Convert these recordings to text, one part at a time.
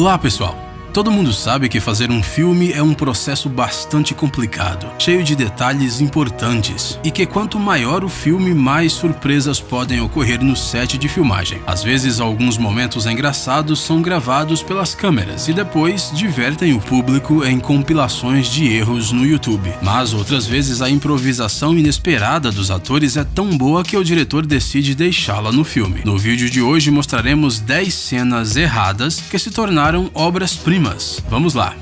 Olá, pessoal! Todo mundo sabe que fazer um filme é um processo bastante complicado, cheio de detalhes importantes, e que quanto maior o filme, mais surpresas podem ocorrer no set de filmagem. Às vezes, alguns momentos engraçados são gravados pelas câmeras e depois divertem o público em compilações de erros no YouTube. Mas outras vezes a improvisação inesperada dos atores é tão boa que o diretor decide deixá-la no filme. No vídeo de hoje mostraremos 10 cenas erradas que se tornaram obras-primas. Vamos lá!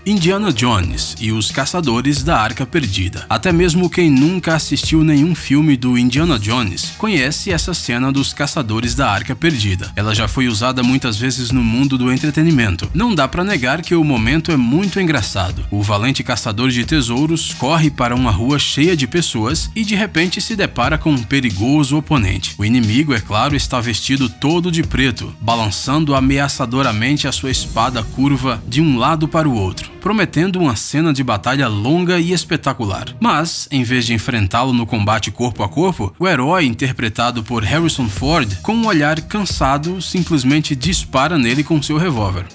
Indiana Jones e os Caçadores da Arca Perdida. Até mesmo quem nunca assistiu nenhum filme do Indiana Jones conhece essa cena dos Caçadores da Arca Perdida. Ela já foi usada muitas vezes no mundo do entretenimento. Não dá pra negar que o momento é muito engraçado. O valente caçador de tesouros corre para uma rua cheia de pessoas e de repente se depara com um perigoso oponente. O inimigo, é claro, está vestido todo de preto, balançando ameaçadoramente a sua espada curva de um lado para o outro, prometendo uma cena de batalha longa e espetacular. Mas, em vez de enfrentá-lo no combate corpo a corpo, o herói, interpretado por Harrison Ford, com um olhar cansado, simplesmente dispara nele com seu revólver.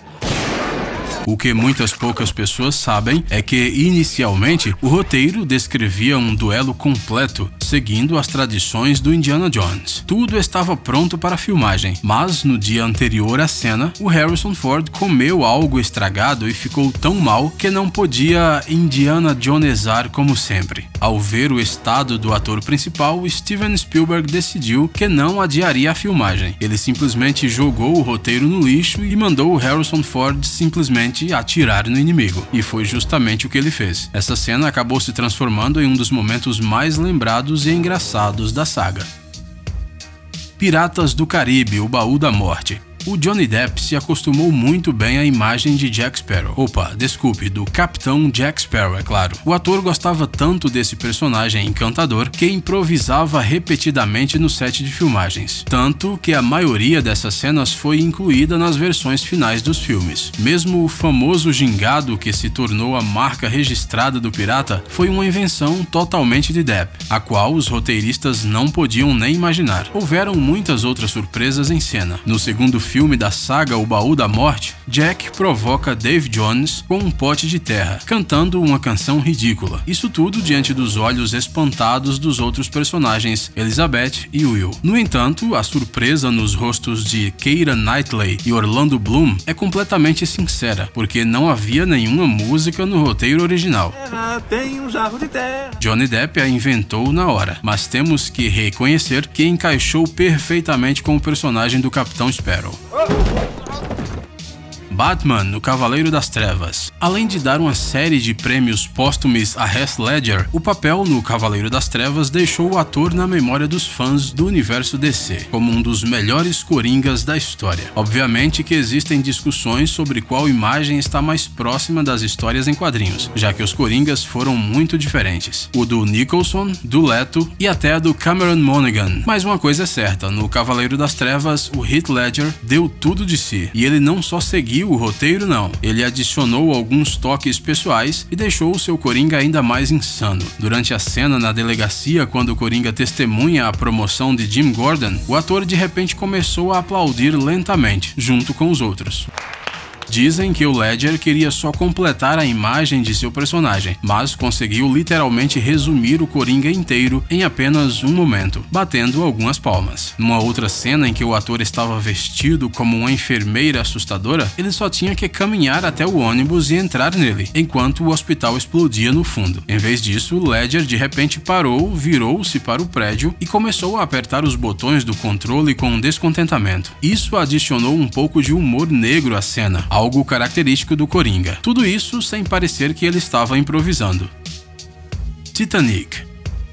O que muitas poucas pessoas sabem é que, inicialmente, o roteiro descrevia um duelo completo, seguindo as tradições do Indiana Jones. Tudo estava pronto para a filmagem, mas no dia anterior à cena, o Harrison Ford comeu algo estragado e ficou tão mal que não podia Indiana Jonesar como sempre. Ao ver o estado do ator principal, Steven Spielberg decidiu que não adiaria a filmagem. Ele simplesmente jogou o roteiro no lixo e mandou o Harrison Ford simplesmente atirar no inimigo. E foi justamente o que ele fez. Essa cena acabou se transformando em um dos momentos mais lembrados e engraçados da saga. Piratas do Caribe, o Baú da Morte. O Johnny Depp se acostumou muito bem à imagem de Jack Sparrow. Do Capitão Jack Sparrow, é claro. O ator gostava tanto desse personagem encantador que improvisava repetidamente no set de filmagens. Tanto que a maioria dessas cenas foi incluída nas versões finais dos filmes. Mesmo o famoso gingado que se tornou a marca registrada do pirata foi uma invenção totalmente de Depp, a qual os roteiristas não podiam nem imaginar. Houveram muitas outras surpresas em cena. No segundo filme da saga O Baú da Morte, Jack provoca Dave Jones com um pote de terra, cantando uma canção ridícula. Isso tudo diante dos olhos espantados dos outros personagens, Elizabeth e Will. No entanto, a surpresa nos rostos de Keira Knightley e Orlando Bloom é completamente sincera, porque não havia nenhuma música no roteiro original. Tem um jarro de terra. Johnny Depp a inventou na hora, mas temos que reconhecer que encaixou perfeitamente com o personagem do Capitão Sparrow. Batman, no Cavaleiro das Trevas. Além de dar uma série de prêmios póstumos a Heath Ledger, o papel no Cavaleiro das Trevas deixou o ator na memória dos fãs do universo DC, como um dos melhores coringas da história. Obviamente que existem discussões sobre qual imagem está mais próxima das histórias em quadrinhos, já que os coringas foram muito diferentes. O do Nicholson, do Leto e até a do Cameron Monaghan. Mas uma coisa é certa, no Cavaleiro das Trevas, o Heath Ledger deu tudo de si, e ele não só seguiu o roteiro, não. Ele adicionou alguns toques pessoais e deixou o seu Coringa ainda mais insano. Durante a cena na delegacia, quando o Coringa testemunha a promoção de Jim Gordon, o ator de repente começou a aplaudir lentamente, junto com os outros. Dizem que o Ledger queria só completar a imagem de seu personagem, mas conseguiu literalmente resumir o Coringa inteiro em apenas um momento, batendo algumas palmas. Numa outra cena em que o ator estava vestido como uma enfermeira assustadora, ele só tinha que caminhar até o ônibus e entrar nele, enquanto o hospital explodia no fundo. Em vez disso, o Ledger de repente parou, virou-se para o prédio e começou a apertar os botões do controle com descontentamento. Isso adicionou um pouco de humor negro à cena, algo característico do Coringa. Tudo isso sem parecer que ele estava improvisando. Titanic.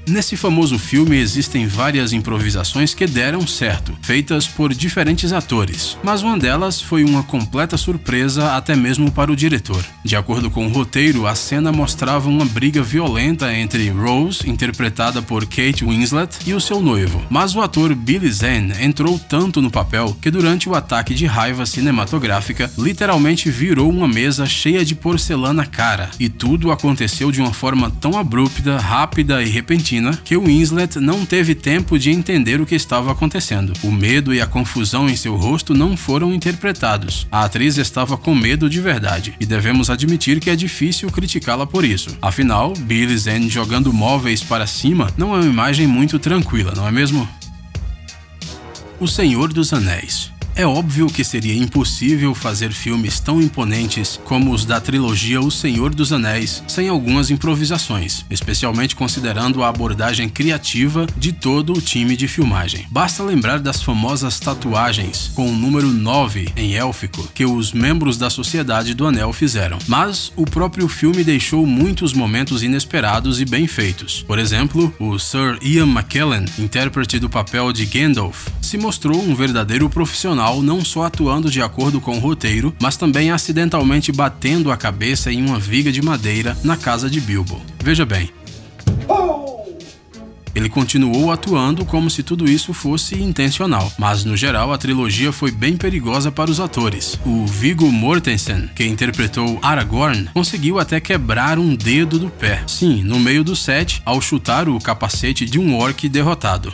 Nesse famoso filme existem várias improvisações que deram certo, feitas por diferentes atores, mas uma delas foi uma completa surpresa até mesmo para o diretor. De acordo com o roteiro, a cena mostrava uma briga violenta entre Rose, interpretada por Kate Winslet, e o seu noivo, mas o ator Billy Zane entrou tanto no papel que durante o ataque de raiva cinematográfica, literalmente virou uma mesa cheia de porcelana cara, e tudo aconteceu de uma forma tão abrupta, rápida e repentina repentina que Winslet não teve tempo de entender o que estava acontecendo. O medo e a confusão em seu rosto não foram interpretados. A atriz estava com medo de verdade, e devemos admitir que é difícil criticá-la por isso. Afinal, Billy Zane jogando móveis para cima não é uma imagem muito tranquila, não é mesmo? O Senhor dos Anéis. É óbvio que seria impossível fazer filmes tão imponentes como os da trilogia O Senhor dos Anéis sem algumas improvisações, especialmente considerando a abordagem criativa de todo o time de filmagem. Basta lembrar das famosas tatuagens com o número 9 em élfico que os membros da Sociedade do Anel fizeram. Mas o próprio filme deixou muitos momentos inesperados e bem feitos. Por exemplo, o Sir Ian McKellen, intérprete do papel de Gandalf, se mostrou um verdadeiro profissional, não só atuando de acordo com o roteiro, mas também acidentalmente batendo a cabeça em uma viga de madeira na casa de Bilbo. Veja bem, ele continuou atuando como se tudo isso fosse intencional, mas no geral a trilogia foi bem perigosa para os atores. O Viggo Mortensen, que interpretou Aragorn, conseguiu até quebrar um dedo do pé, sim, no meio do set, ao chutar o capacete de um orc derrotado.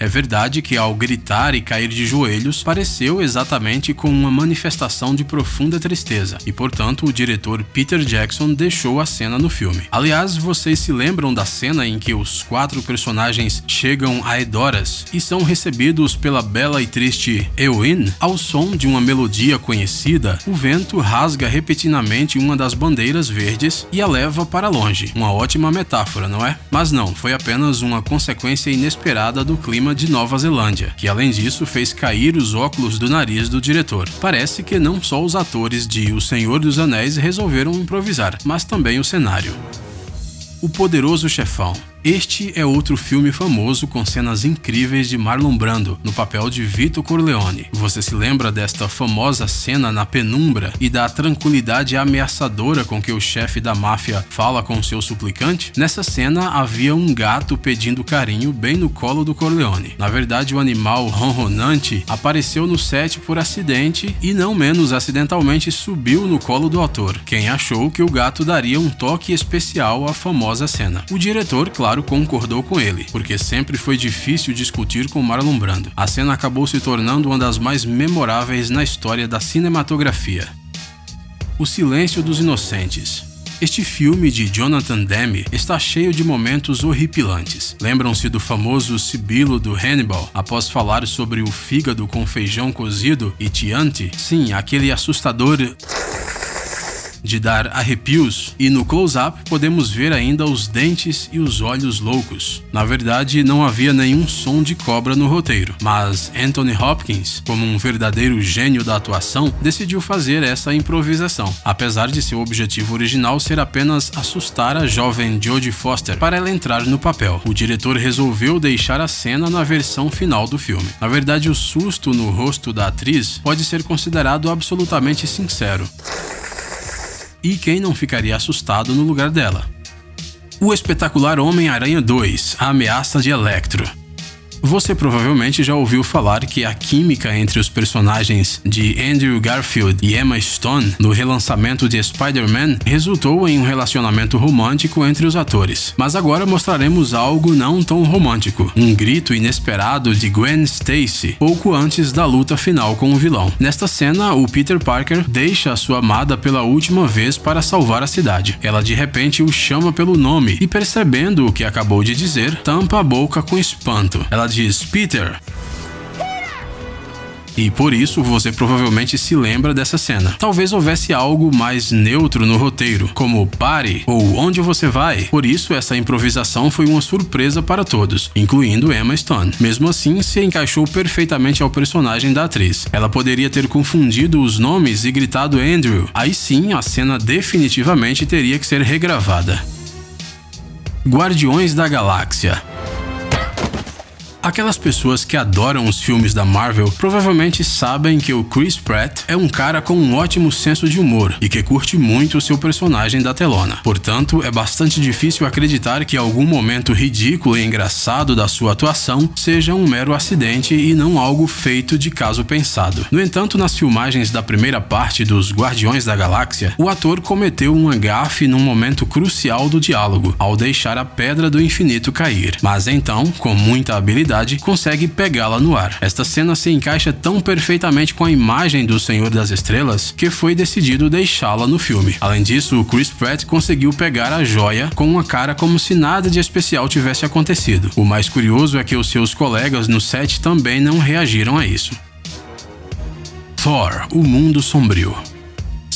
É verdade que ao gritar e cair de joelhos, pareceu exatamente com uma manifestação de profunda tristeza, e portanto o diretor Peter Jackson deixou a cena no filme. Aliás, vocês se lembram da cena em que os 4 personagens chegam a Edoras e são recebidos pela bela e triste Éowyn? Ao som de uma melodia conhecida, o vento rasga repentinamente uma das bandeiras verdes e a leva para longe. Uma ótima metáfora, não é? Mas não, foi apenas uma consequência inesperada do clima de Nova Zelândia, que além disso fez cair os óculos do nariz do diretor. Parece que não só os atores de O Senhor dos Anéis resolveram improvisar, mas também o cenário. O Poderoso Chefão. Este é outro filme famoso com cenas incríveis de Marlon Brando no papel de Vito Corleone. Você se lembra desta famosa cena na penumbra e da tranquilidade ameaçadora com que o chefe da máfia fala com seu suplicante? Nessa cena havia um gato pedindo carinho bem no colo do Corleone. Na verdade, o animal ronronante apareceu no set por acidente e não menos acidentalmente subiu no colo do ator, quem achou que o gato daria um toque especial à famosa cena. O diretor, claro, concordou com ele, porque sempre foi difícil discutir com Marlon Brando. A cena acabou se tornando uma das mais memoráveis na história da cinematografia. O Silêncio dos Inocentes. Este filme de Jonathan Demme está cheio de momentos horripilantes. Lembram-se do famoso sibilo do Hannibal após falar sobre o fígado com feijão cozido e Chianti? Sim, aquele assustador de dar arrepios, e no close-up podemos ver ainda os dentes e os olhos loucos. Na verdade, não havia nenhum som de cobra no roteiro, mas Anthony Hopkins, como um verdadeiro gênio da atuação, decidiu fazer essa improvisação, apesar de seu objetivo original ser apenas assustar a jovem Jodie Foster para ela entrar no papel. O diretor resolveu deixar a cena na versão final do filme. Na verdade, o susto no rosto da atriz pode ser considerado absolutamente sincero. E quem não ficaria assustado no lugar dela? O espetacular Homem-Aranha 2, A Ameaça de Electro. Você provavelmente já ouviu falar que a química entre os personagens de Andrew Garfield e Emma Stone no relançamento de Spider-Man resultou em um relacionamento romântico entre os atores. Mas agora mostraremos algo não tão romântico, um grito inesperado de Gwen Stacy pouco antes da luta final com o vilão. Nesta cena, o Peter Parker deixa a sua amada pela última vez para salvar a cidade. Ela de repente o chama pelo nome e, percebendo o que acabou de dizer, tampa a boca com espanto. Ela diz Peter. E por isso você provavelmente se lembra dessa cena. Talvez houvesse algo mais neutro no roteiro, como pare ou onde você vai. Por isso essa improvisação foi uma surpresa para todos, incluindo Emma Stone. Mesmo assim, se encaixou perfeitamente ao personagem da atriz. Ela poderia ter confundido os nomes e gritado Andrew. Aí sim, a cena definitivamente teria que ser regravada. Guardiões da Galáxia. A Aquelas pessoas que adoram os filmes da Marvel provavelmente sabem que o Chris Pratt é um cara com um ótimo senso de humor e que curte muito o seu personagem da telona. Portanto, é bastante difícil acreditar que algum momento ridículo e engraçado da sua atuação seja um mero acidente e não algo feito de caso pensado. No entanto, nas filmagens da primeira parte dos Guardiões da Galáxia, o ator cometeu uma gafe num momento crucial do diálogo, ao deixar a Pedra do Infinito cair. Mas então, com muita habilidade, consegue pegá-la no ar. Esta cena se encaixa tão perfeitamente com a imagem do Senhor das Estrelas que foi decidido deixá-la no filme. Além disso, o Chris Pratt conseguiu pegar a joia com uma cara como se nada de especial tivesse acontecido. O mais curioso é que os seus colegas no set também não reagiram a isso. Thor: O Mundo Sombrio.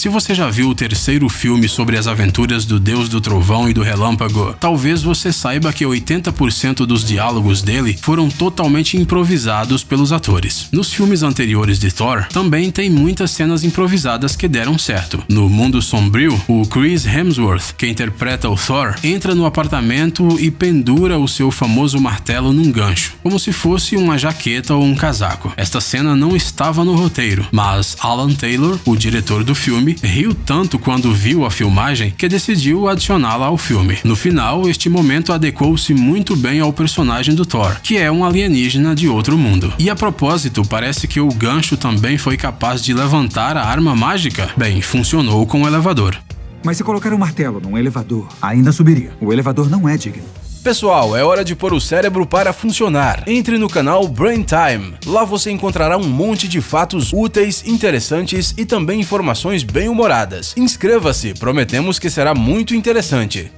Se você já viu o terceiro filme sobre as aventuras do Deus do Trovão e do Relâmpago, talvez você saiba que 80% dos diálogos dele foram totalmente improvisados pelos atores. Nos filmes anteriores de Thor, também tem muitas cenas improvisadas que deram certo. No Mundo Sombrio, o Chris Hemsworth, que interpreta o Thor, entra no apartamento e pendura o seu famoso martelo num gancho, como se fosse uma jaqueta ou um casaco. Esta cena não estava no roteiro, mas Alan Taylor, o diretor do filme, riu tanto quando viu a filmagem que decidiu adicioná-la ao filme. No final, este momento adequou-se muito bem ao personagem do Thor, que é um alienígena de outro mundo. E a propósito, parece que o gancho também foi capaz de levantar a arma mágica. Bem, funcionou com o elevador. Mas se colocar um martelo num elevador, ainda subiria. O elevador não é digno. Pessoal, é hora de pôr o cérebro para funcionar. Entre no canal Brain Time. Lá você encontrará um monte de fatos úteis, interessantes e também informações bem-humoradas. Inscreva-se, prometemos que será muito interessante.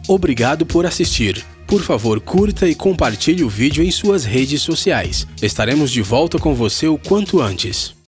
Obrigado por assistir. Por favor, curta e compartilhe o vídeo em suas redes sociais. Estaremos de volta com você o quanto antes.